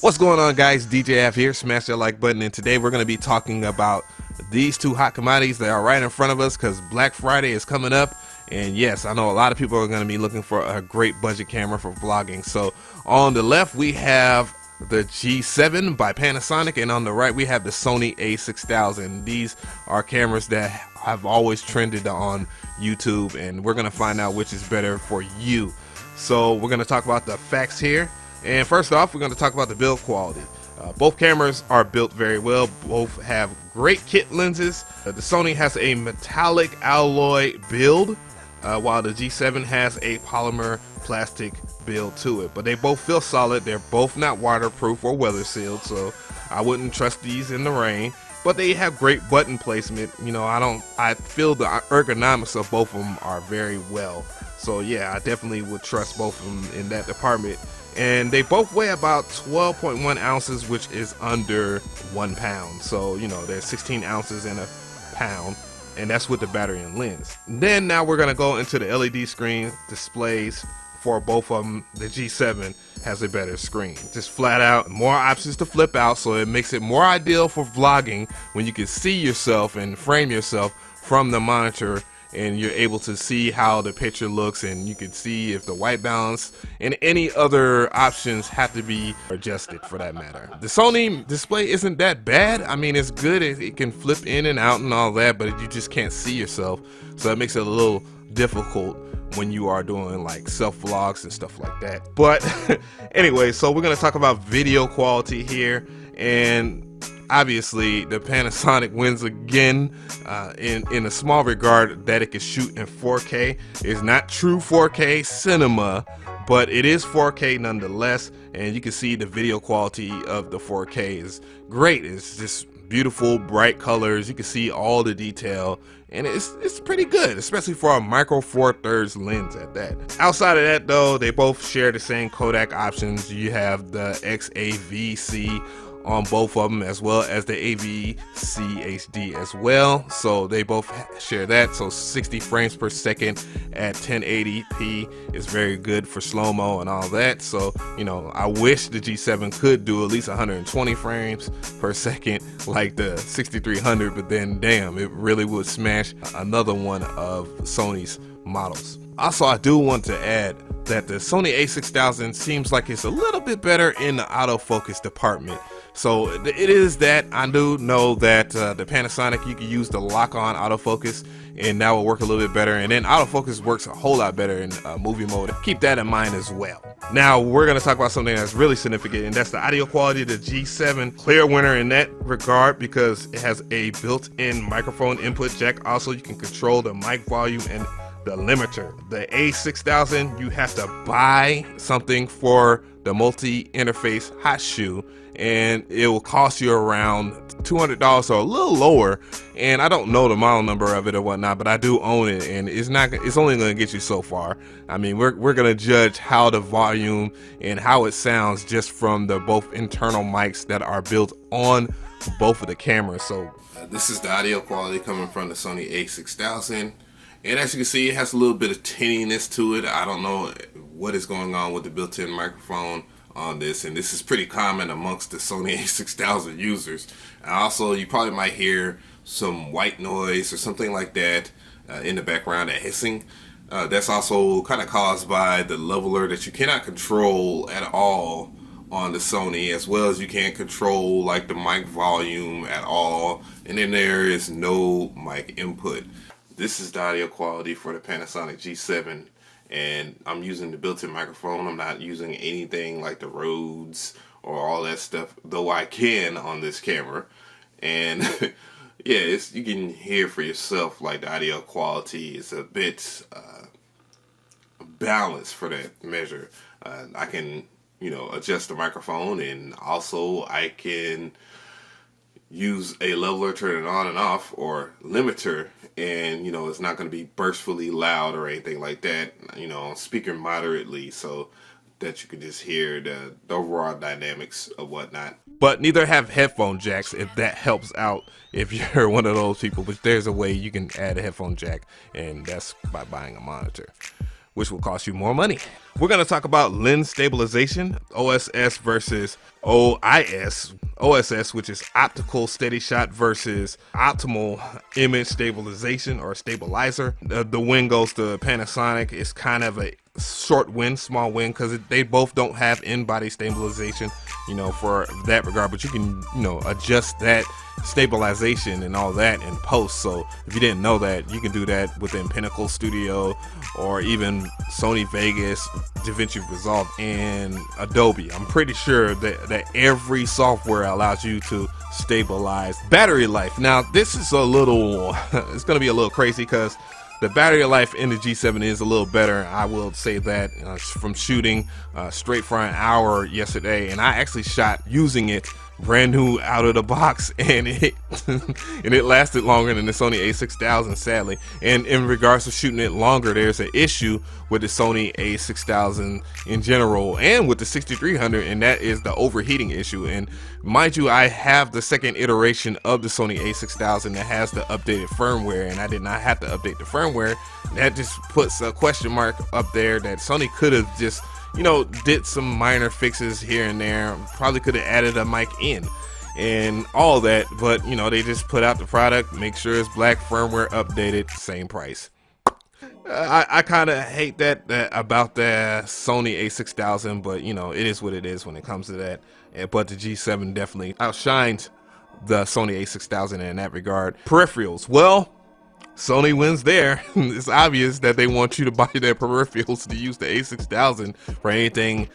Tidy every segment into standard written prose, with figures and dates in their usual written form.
What's going on, guys? DJ F here. Smash that like button, and today we're going to be talking about these two hot commodities that are right in front of us because Black Friday is coming up. And yes, I know a lot of people are going to be looking for a great budget camera for vlogging. So on the left we have the G7 by Panasonic, and on the right we have the Sony a6000. These are cameras that have always trended on YouTube, and we're going to find out which is better for you. So we're going to talk about the facts here. And first off, we're going to talk about the build quality. Both cameras are built very well. Both have great kit lenses. The Sony has a metallic alloy build, while the G7 has a polymer plastic build to it. But they both feel solid. They're both not waterproof or weather sealed, so I wouldn't trust these in the rain. But they have great button placement. You know, I feel the ergonomics of both of them are very well. So yeah, I definitely would trust both of them in that department. And they both weigh about 12.1 ounces, which is under 1 pound. So, you know, there's 16 ounces in a pound, and that's with the battery and lens. Then now we're gonna go into the LED screen displays for both of them. The G7 has a better screen, just flat out more options to flip out, so it makes it more ideal for vlogging when you can see yourself and frame yourself from the monitor, and you're able to see how the picture looks, and you can see if the white balance and any other options have to be adjusted for that matter. The Sony display isn't that bad. I mean, it's good. It can flip in and out and all that, but you just can't see yourself, so it makes it a little difficult when you are doing like self vlogs and stuff like that. But anyway, so we're going to talk about video quality here, and obviously the Panasonic wins again in a small regard that it can shoot in 4K. It's not true 4K cinema, but it is 4K nonetheless, and you can see the video quality of the 4K is great. It's just beautiful, bright colors. You can see all the detail, and it's pretty good, especially for a micro four thirds lens at that. Outside of that though, they both share the same Kodak options. You have the XAVC on both of them, as well as the AVC HD as well, so they both share that. So 60 frames per second at 1080p is very good for slow-mo and all that. So, you know, I wish the G7 could do at least 120 frames per second like the 6300, but then damn, it really would smash another one of Sony's models. Also, I do want to add that the Sony a6000 seems like it's a little bit better in the autofocus department. So it is that. I do know that the Panasonic, you can use the lock-on autofocus, and that will work a little bit better. And then autofocus works a whole lot better in movie mode. Keep that in mind as well. Now we're going to talk about something that's really significant, and that's the audio quality. The G7 clear winner in that regard because it has a built-in microphone input jack. Also, you can control the mic volume and the limiter. The a6000, you have to buy something for the multi-interface hot shoe, and it will cost you around $200 or a little lower. And I don't know the model number of it or whatnot, but I do own it, and it's only going to get you so far. I mean, we're going to judge how the volume and how it sounds just from the both internal mics that are built on both of the cameras. So this is the audio quality coming from the Sony a6000. And as you can see, it has a little bit of tinniness to it. I don't know what is going on with the built-in microphone on this, and this is pretty common amongst the Sony a6000 users. And also, you probably might hear some white noise or something like that in the background, that hissing. That's also kind of caused by the leveler that you cannot control at all on the Sony, as well as you can't control like the mic volume at all, and then there is no mic input. This is the audio quality for the Panasonic G7, and I'm using the built-in microphone. I'm not using anything like the Rhodes or all that stuff, though I can on this camera. And yeah, you can hear for yourself, like the audio quality is a bit balanced for that measure. I can, you know, adjust the microphone, and also I can use a leveler, turn it on and off, or limiter, and you know, it's not going to be burstfully loud or anything like that. You know, speaker moderately, so that you can just hear the overall dynamics of whatnot. But neither have headphone jacks, if that helps out if you're one of those people. But there's a way you can add a headphone jack, and that's by buying a monitor. which will cost you more money. We're going to talk about lens stabilization, OSS versus OIS. OSS, which is optical steady shot, versus optimal image stabilization or stabilizer. The win goes to Panasonic. It's kind of a short win, small win, because they both don't have in-body stabilization, you know, for that regard, but you can, you know, adjust that stabilization and all that in post. So if you didn't know that, you can do that within Pinnacle Studio or even Sony Vegas, DaVinci Resolve, and Adobe. I'm pretty sure that every software allows you to stabilize battery life. Now this is a little it's going to be a little crazy because the battery life in the G7 is a little better. I will say that from shooting straight for an hour yesterday, and I actually shot using it brand new out of the box, and it and it lasted longer than the Sony a6000, sadly. And in regards to shooting it longer, there's an issue with the Sony a6000 in general and with the 6300, and that is the overheating issue. And mind you, I have the second iteration of the Sony a6000 that has the updated firmware, and I did not have to update the firmware. That just puts a question mark up there that Sony could have just, you know, did some minor fixes here and there. Probably could have added a mic in and all that, but you know, they just put out the product, make sure it's black, firmware updated, same price. I kind of hate that about the Sony a6000, but you know, it is what it is when it comes to that. But the G7 definitely outshined the Sony a6000 in that regard. Peripherals, well, Sony wins there. It's obvious that they want you to buy their peripherals to use the a6000 for anything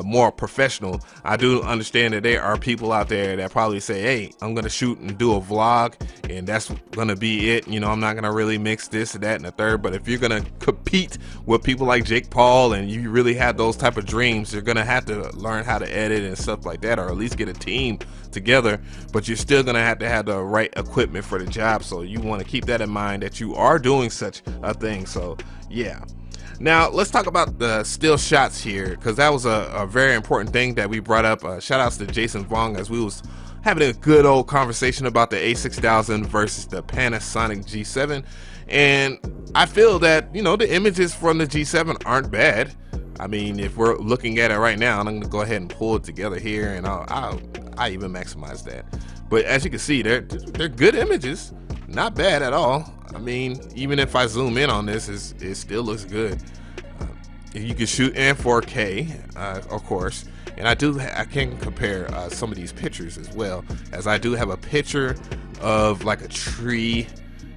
more professional. I do understand that there are people out there that probably say, hey, I'm gonna shoot and do a vlog and that's gonna be it, you know, I'm not gonna really mix this and that and the third. But if you're gonna compete with people like Jake Paul and you really have those type of dreams, you're gonna have to learn how to edit and stuff like that, or at least get a team together. But you're still gonna have to have the right equipment for the job, so you want to keep that in mind that you are doing such a thing. So yeah. Now let's talk about the still shots here, because that was a very important thing that we brought up. Shout outs to Jason Vong as we was having a good old conversation about the a6000 versus the Panasonic G7, and I feel that, you know, the images from the G7 aren't bad. I mean, if we're looking at it right now, and I'm gonna go ahead and pull it together here, and I even maximize that. But as you can see, they're good images, not bad at all. I mean, even if I zoom in on this, it still looks good. You can shoot in 4K, of course, and I can compare some of these pictures as well, as I do have a picture of like a tree,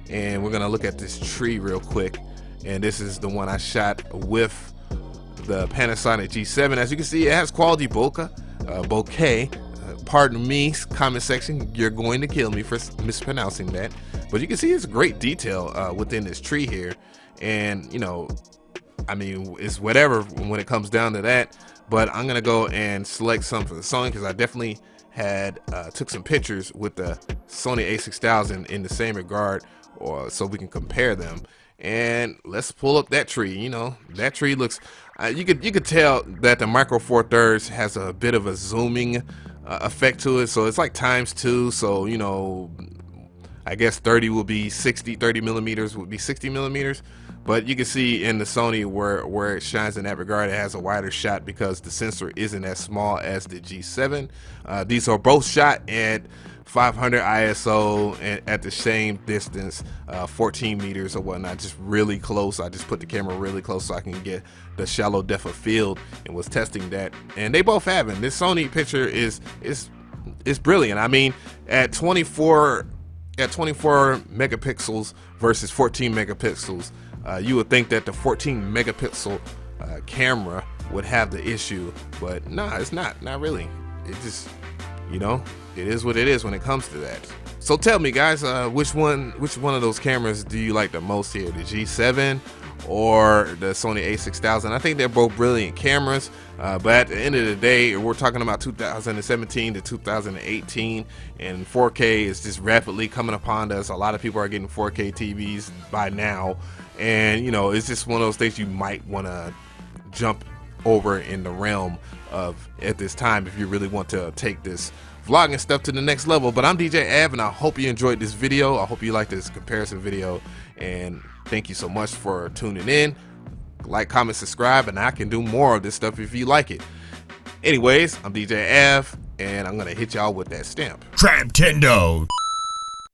and we're gonna look at this tree real quick. And this is the one I shot with the Panasonic G7. As you can see, it has quality bokeh. Pardon me, comment section, you're going to kill me for mispronouncing that, but you can see it's great detail within this tree here. And you know, I mean, it's whatever when it comes down to that. But I'm gonna go and select some for the Sony, because I definitely had took some pictures with the Sony a6000 in the same regard, or so we can compare them. And let's pull up that tree. You know, that tree looks, you could tell that the Micro Four Thirds has a bit of a zooming effect to it, so it's like ×2. So you know, I guess 30 will be 60, 30 millimeters would be 60 millimeters. But you can see in the Sony where it shines in that regard, it has a wider shot because the sensor isn't as small as the G7. These are both shot at 500 ISO and at the same distance, 14 meters or whatnot, just really close. I just put the camera really close so I can get the shallow depth of field, and was testing that, and they both have it. This Sony picture is brilliant. I mean, at 24 megapixels versus 14 megapixels, you would think that the 14 megapixel camera would have the issue, but nah, it's not really. It just, you know, it is what it is when it comes to that. So tell me, guys, which one of those cameras do you like the most here, the G7 or the Sony a6000? I think they're both brilliant cameras, but at the end of the day, we're talking about 2017 to 2018, and 4K is just rapidly coming upon us. A lot of people are getting 4K TVs by now, and you know, it's just one of those things you might want to jump over in the realm of at this time if you really want to take this vlogging stuff to the next level. But I'm DJ Av, and I hope you enjoyed this video. I hope you liked this comparison video, and thank you so much for tuning in. like, comment, subscribe, and I can do more of this stuff if you like it. Anyways, I'm DJ F, and I'm gonna hit y'all with that stamp. Trap Tendo.